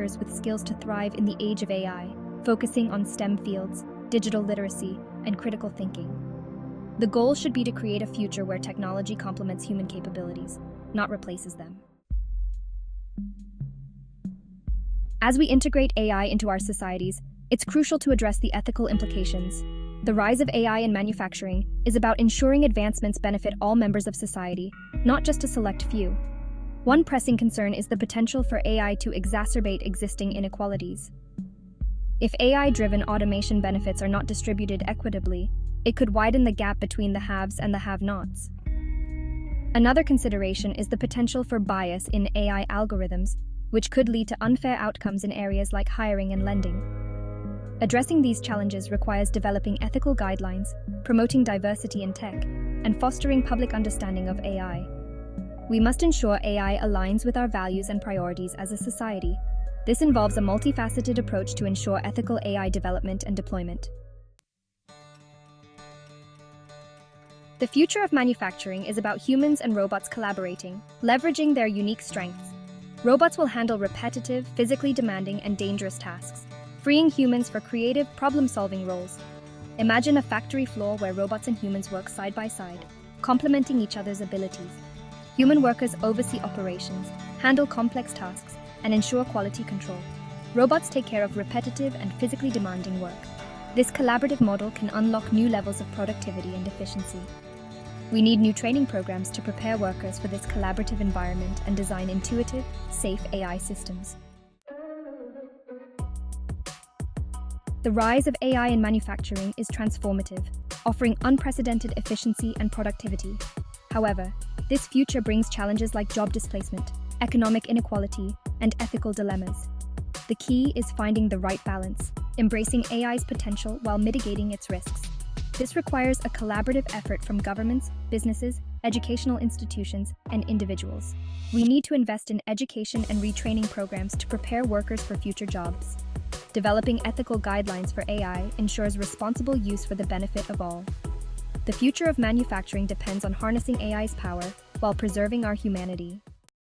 workers with skills to thrive in the age of AI, focusing on STEM fields, digital literacy, and critical thinking. The goal should be to create a future where technology complements human capabilities, not replaces them. As we integrate AI into our societies, it's crucial to address the ethical implications. The rise of AI in manufacturing is about ensuring advancements benefit all members of society, not just a select few. One pressing concern is the potential for AI to exacerbate existing inequalities. If AI-driven automation benefits are not distributed equitably, it could widen the gap between the haves and the have-nots. Another consideration is the potential for bias in AI algorithms, which could lead to unfair outcomes in areas like hiring and lending. Addressing these challenges requires developing ethical guidelines, promoting diversity in tech, and fostering public understanding of AI. We must ensure AI aligns with our values and priorities as a society. This involves a multifaceted approach to ensure ethical AI development and deployment. The future of manufacturing is about humans and robots collaborating, leveraging their unique strengths. Robots will handle repetitive, physically demanding, and dangerous tasks, freeing humans for creative, problem-solving roles. Imagine a factory floor where robots and humans work side by side, complementing each other's abilities. Human workers oversee operations, handle complex tasks, and ensure quality control. Robots take care of repetitive and physically demanding work. This collaborative model can unlock new levels of productivity and efficiency. We need new training programs to prepare workers for this collaborative environment and design intuitive, safe AI systems. The rise of AI in manufacturing is transformative, offering unprecedented efficiency and productivity. However, this future brings challenges like job displacement, economic inequality, and ethical dilemmas. The key is finding the right balance, embracing AI's potential while mitigating its risks. This requires a collaborative effort from governments, businesses, educational institutions, and individuals. We need to invest in education and retraining programs to prepare workers for future jobs. Developing ethical guidelines for AI ensures responsible use for the benefit of all. The future of manufacturing depends on harnessing AI's power while preserving our humanity.